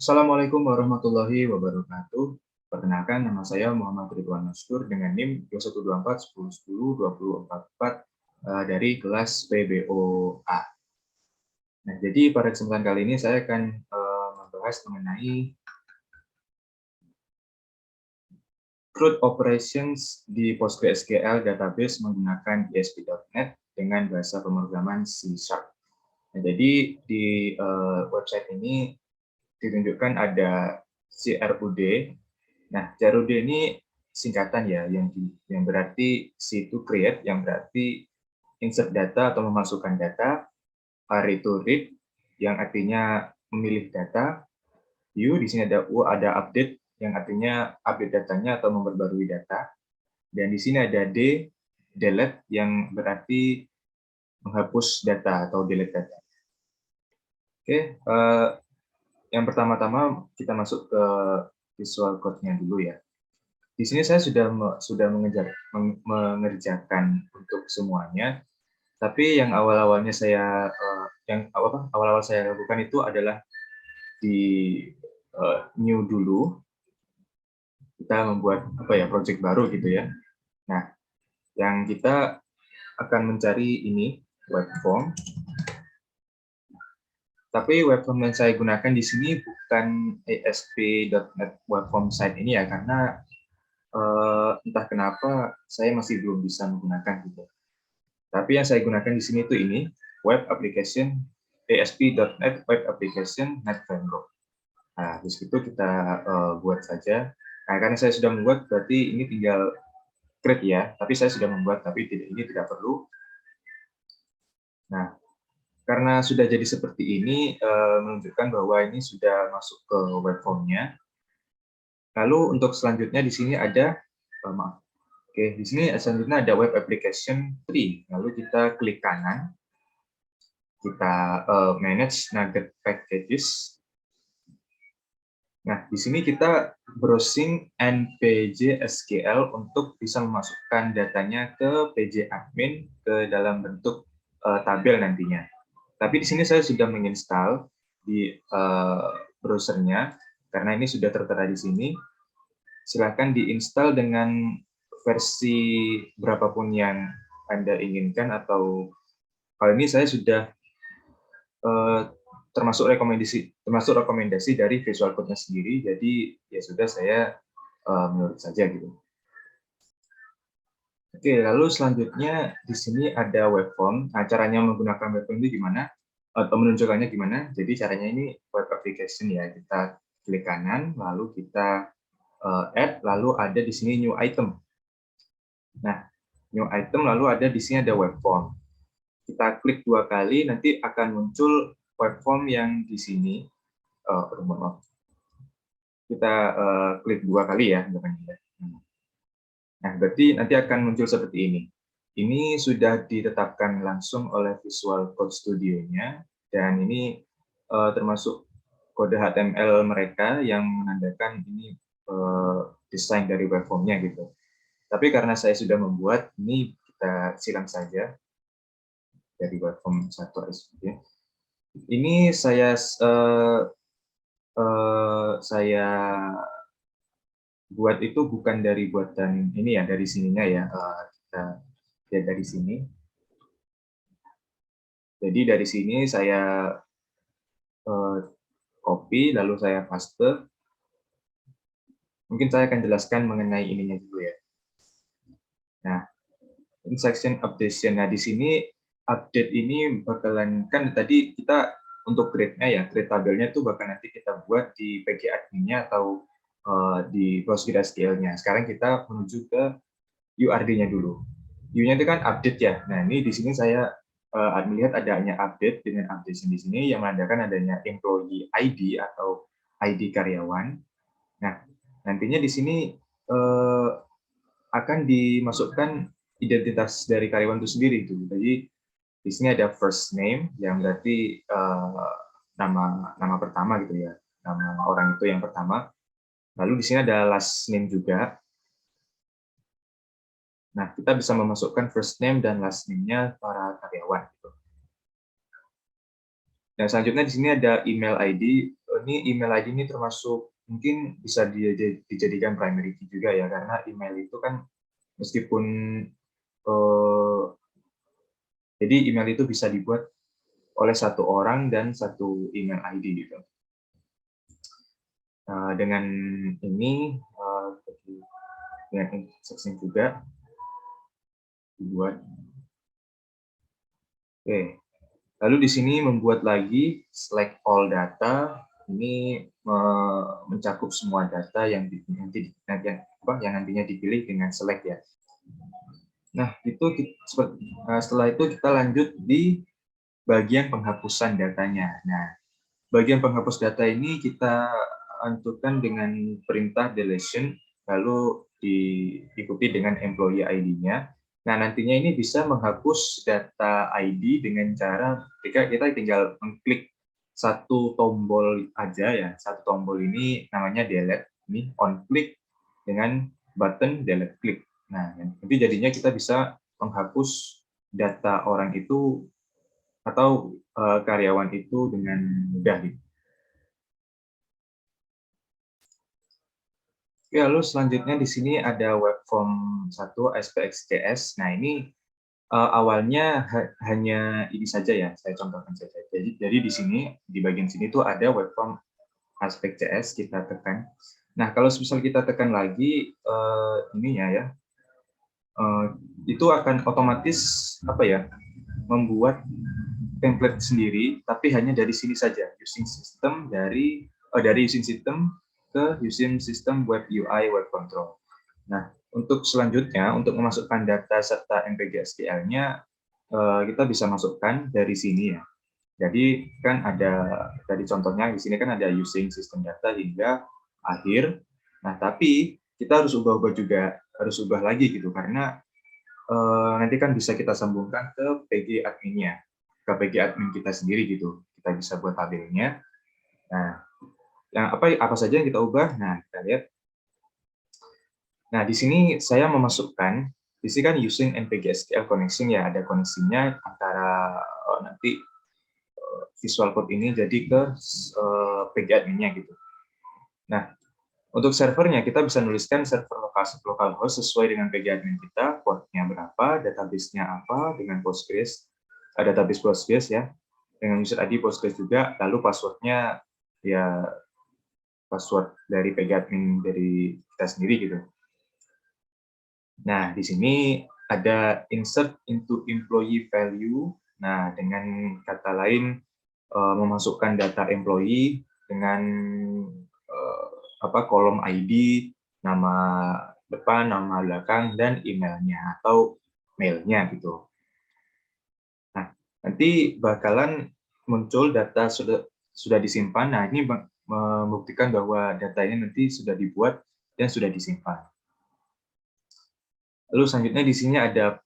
Assalamualaikum warahmatullahi wabarakatuh. Perkenalkan, nama saya Muhammad Ridwan Maskur dengan NIM 21410102044 dari kelas PBOA. Nah, jadi pada kesempatan kali ini saya akan membahas mengenai CRUD operations di PostgreSQL database menggunakan ASP.NET dengan bahasa pemrograman C#. Nah, jadi di website ini ditunjukkan ada CRUD. Nah, CRUD ini singkatan ya, yang berarti C to create, yang berarti insert data atau memasukkan data, R to read, yang artinya memilih data, U di sini ada U, ada update, yang artinya update datanya atau memperbarui data, dan di sini ada D, delete, yang berarti menghapus data atau delete data. Oke, yang pertama-tama kita masuk ke Visual Code-nya dulu ya. Di sini saya sudah mengerjakan untuk semuanya, tapi yang awal-awalnya awal-awal saya lakukan itu adalah di new dulu, kita membuat project baru gitu ya. Nah, yang kita akan mencari ini web form. Tapi web form yang saya gunakan di sini bukan ASP.NET Web Form Site ini ya, karena entah kenapa saya masih belum bisa menggunakan gitu. Tapi yang saya gunakan di sini itu ini web application ASP.NET Web Application Net Framework. Nah, di situ kita buat saja. Nah, karena saya sudah membuat, berarti ini tinggal create ya. Tapi saya sudah membuat, tapi ini tidak perlu. Nah, karena sudah jadi seperti ini, menunjukkan bahwa ini sudah masuk ke web form-nya. Lalu untuk selanjutnya di sini ada, Oke, di sini selanjutnya ada web application tree. Lalu kita klik kanan, kita manage nugget packages. Nah, di sini kita browsing npj SQL untuk bisa memasukkan datanya ke pj admin ke dalam bentuk tabel nantinya. Tapi di sini saya sudah menginstal di browsernya, karena ini sudah tertera di sini. Silakan diinstal dengan versi berapapun yang Anda inginkan, atau kali ini saya sudah termasuk rekomendasi dari Visual Code-nya sendiri, jadi ya sudah, saya menurut saja gitu. Oke, lalu selanjutnya di sini ada web form. Nah, caranya menggunakan web form itu gimana? Atau menunjukkannya gimana? Jadi caranya ini web application ya. Kita klik kanan, lalu kita add, lalu ada di sini new item. Nah, new item, lalu ada di sini ada web form. Kita klik 2 kali, nanti akan muncul web form yang di sini. Kita klik 2 kali ya. Nah, berarti nanti akan muncul seperti ini. Ini sudah ditetapkan langsung oleh Visual Code Studio-nya, dan ini termasuk kode HTML mereka yang menandakan ini desain dari web form-nya gitu. Tapi karena saya sudah membuat, ini kita siram saja dari web form 1 SVG. Ini saya buat itu bukan dari buatan ini ya, dari sininya ya, kita lihat dari sini. Jadi dari sini saya copy, lalu saya paste. Mungkin saya akan jelaskan mengenai ininya dulu ya. Nah, section updation. Nah, di sini update ini bakalan, kan tadi kita untuk grade-nya ya, grade tabelnya itu bakal nanti kita buat di PG admin-nya atau di PostgreSQL-nya. Sekarang kita menuju ke URD-nya dulu. U-nya itu kan update ya. Nah, ini di sini saya melihat adanya update dengan updation di sini yang menandakan adanya employee ID atau ID karyawan. Nah, nantinya di sini akan dimasukkan identitas dari karyawan itu sendiri itu. Jadi di sini ada first name yang berarti nama pertama gitu ya, nama orang itu yang pertama. Lalu di sini ada last name juga. Nah, kita bisa memasukkan first name dan last name-nya para karyawan. Gitu. Dan selanjutnya di sini ada email ID. ini email ID ini termasuk mungkin bisa dijadikan primary key juga ya, karena email itu kan meskipun jadi email itu bisa dibuat oleh satu orang dan satu email ID gitu. Dengan ini dengan instruction juga dibuat. Oke. Lalu di sini membuat lagi select all data, ini mencakup semua data yang nantinya dipilih dengan select ya. Nah, setelah itu kita lanjut di bagian penghapusan datanya. Nah, bagian penghapus data ini kita tentukan dengan perintah deletion, lalu diikuti dengan employee ID-nya. Nah, nantinya ini bisa menghapus data ID dengan cara ketika kita tinggal mengklik satu tombol aja ya. Satu tombol ini namanya delete, ini on click dengan button delete click. Nah, nanti jadinya kita bisa menghapus data orang itu atau karyawan itu dengan mudah gitu. Oke, lalu selanjutnya di sini ada web form 1 SPXCS. Nah, ini awalnya hanya ini saja ya, saya contohkan saja. Jadi di sini, di bagian sini tuh ada web form SPXCS, kita tekan. Nah, kalau misal kita tekan lagi ininya ya, itu akan otomatis apa ya, membuat template sendiri, tapi hanya dari sini saja, using system dari using system ke using system web UI web control. Nah, untuk selanjutnya, untuk memasukkan data serta MPG SQL-nya, kita bisa masukkan dari sini ya. Jadi kan ada tadi contohnya di sini kan ada using system data hingga akhir. Nah, tapi kita harus ubah-ubah juga, harus ubah lagi gitu karena nanti kan bisa kita sambungkan ke PG admin-nya, ke PG admin kita sendiri gitu. Kita bisa buat tabelnya. Nah, yang apa saja yang kita ubah? Nah, kita lihat. Nah, di sini saya memasukkan, di sini kan using NPG SQL connection ya, ada koneksinya antara nanti visual code ini jadi ke PG admin-nya gitu. Nah, untuk servernya kita bisa nuliskan server localhost sesuai dengan PG admin kita, portnya berapa, database-nya apa, dengan Postgres, database Postgres ya, dengan user ID Postgres juga, lalu password-nya ya password dari PG admin dari kita sendiri gitu. Nah, di sini ada insert into employee value. Nah, dengan kata lain memasukkan data employee dengan kolom ID, nama depan, nama belakang, dan emailnya atau mailnya gitu. Nah, nanti bakalan muncul data sudah disimpan. Nah, ini membuktikan bahwa data ini nanti sudah dibuat dan sudah disimpan. Lalu selanjutnya di sini ada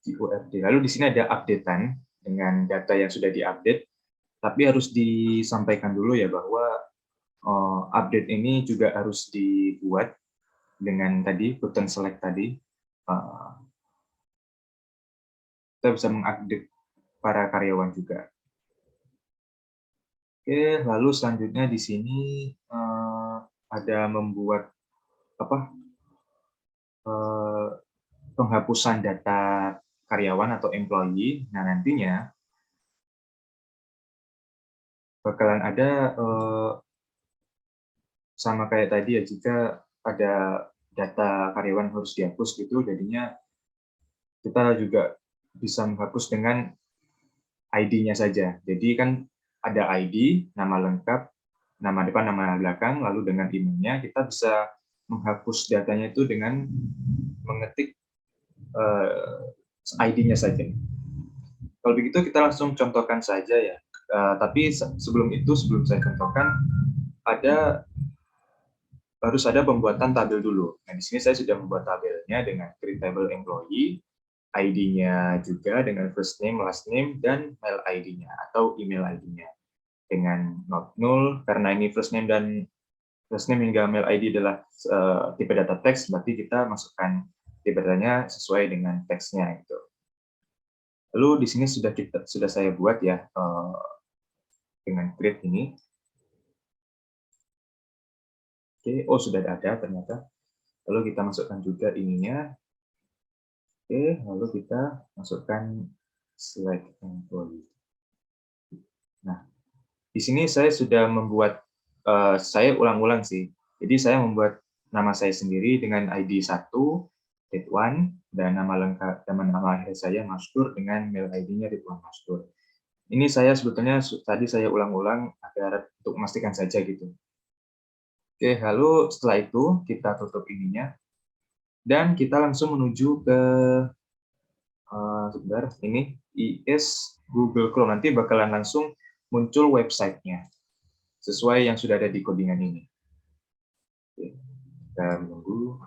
QRD. Lalu di sini ada updatean dengan data yang sudah diupdate, tapi harus disampaikan dulu ya bahwa update ini juga harus dibuat dengan tadi button select tadi. Kita bisa mengupdate para karyawan juga. Oke, lalu selanjutnya di sini ada membuat penghapusan data karyawan atau employee. Nah, nantinya bakalan ada sama kayak tadi ya, jika ada data karyawan harus dihapus gitu, jadinya kita juga bisa menghapus dengan ID-nya saja. Jadi kan ada ID, nama lengkap, nama depan, nama belakang, lalu dengan emailnya kita bisa menghapus datanya itu dengan mengetik ID-nya saja. Kalau begitu kita langsung contohkan saja ya. Tapi sebelum saya contohkan, harus ada pembuatan tabel dulu. Nah, di sini saya sudah membuat tabelnya dengan create table employee, ID-nya juga dengan first name, last name, dan mail ID-nya atau email ID-nya. Dengan not null, karena ini first name hingga mail ID adalah tipe data teks, berarti kita masukkan tipe datanya sesuai dengan teksnya itu. Lalu di sini sudah saya buat ya dengan create ini. Oke, oh sudah ada ternyata. Lalu kita masukkan juga ininya. Oke, lalu kita masukkan select employee. Nah, di sini saya sudah membuat, saya ulang-ulang sih. Jadi saya membuat nama saya sendiri dengan ID 1, Ridwan, dan nama lengkap dan nama akhir saya Mastur dengan mail ID-nya Ridwan Mastur. Ini saya sebetulnya tadi saya ulang-ulang agar untuk memastikan saja gitu. Oke, lalu setelah itu kita tutup ininya dan kita langsung menuju ke sebentar, ini IS Google Chrome. Nanti bakalan langsung muncul websitenya sesuai yang sudah ada di codingan ini. Oke, kita menunggu.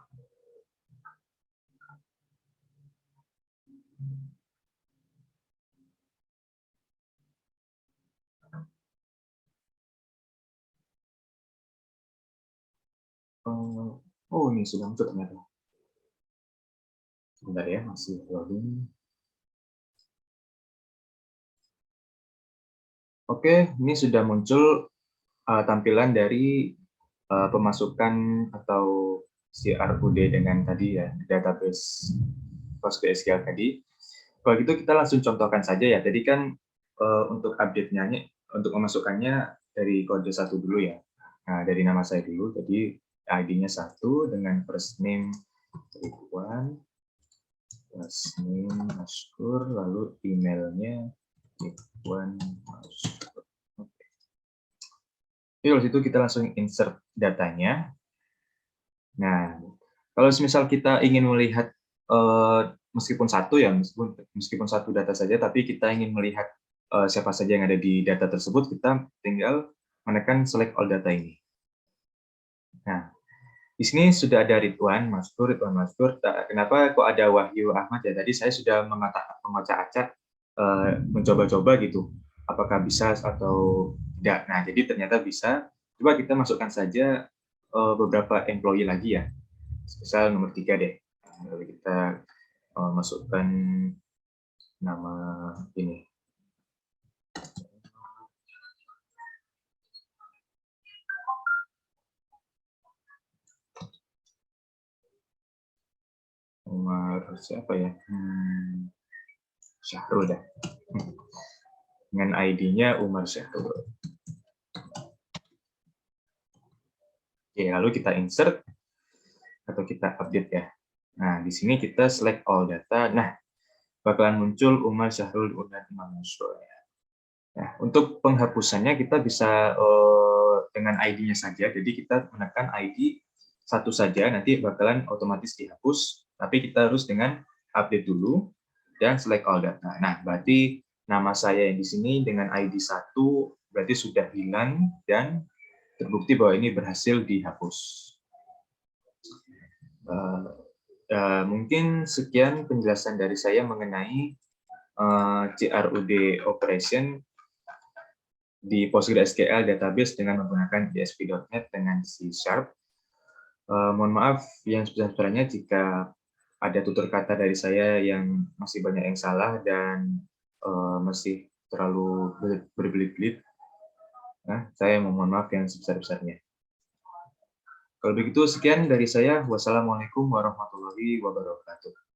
Oh, ini sudah muncul ternyata. Sebentar ya, masih loading. Oke, ini sudah muncul tampilan dari pemasukan atau CRUD dengan tadi ya, database PostgreSQL tadi. Kalau gitu kita langsung contohkan saja ya. Jadi kan untuk update-nya, untuk memasukkannya dari kode 1 dulu ya. Nah, dari nama saya dulu. Jadi ID-nya 1 dengan first name Ridwan, last name Maskur, lalu emailnya Ridwan Maskur. Jadi dari situ kita langsung insert datanya. Nah, kalau misal kita ingin melihat meskipun satu ya, meskipun satu data saja, tapi kita ingin melihat siapa saja yang ada di data tersebut, kita tinggal menekan select all data ini. Nah, di sini sudah ada Ridwan Maskur. Kenapa kok ada Wahyu Ahmad ya? Tadi saya sudah mengacak-acak, mencoba-coba gitu, apakah bisa atau tidak. Nah, jadi ternyata bisa. Coba kita masukkan saja beberapa employee lagi ya. Misal nomor 3 deh. Lalu kita masukkan nama ini. Nomor siapa ya? Syahrul dah. Dengan ID-nya Umar Syahrul. Oke, lalu kita insert atau kita update ya. Nah, di sini kita select all data. Nah, bakalan muncul Umar Syahrul Unat Imam Yusro ya. Nah, untuk penghapusannya kita bisa dengan ID-nya saja. Jadi kita menekan ID satu saja, nanti bakalan otomatis dihapus. Tapi kita harus dengan update dulu dan select all data. Nah, berarti nama saya yang di sini dengan ID 1 berarti sudah hilang dan terbukti bahwa ini berhasil dihapus. Mungkin sekian penjelasan dari saya mengenai CRUD operation di PostgreSQL database dengan menggunakan ASP.NET dengan C#. Mohon maaf yang sebesar-besarnya jika ada tutur kata dari saya yang masih banyak yang salah dan masih terlalu berbelit-belit. Nah, saya mohon maaf yang sebesar-besarnya. Kalau begitu, sekian dari saya. Wassalamualaikum warahmatullahi wabarakatuh.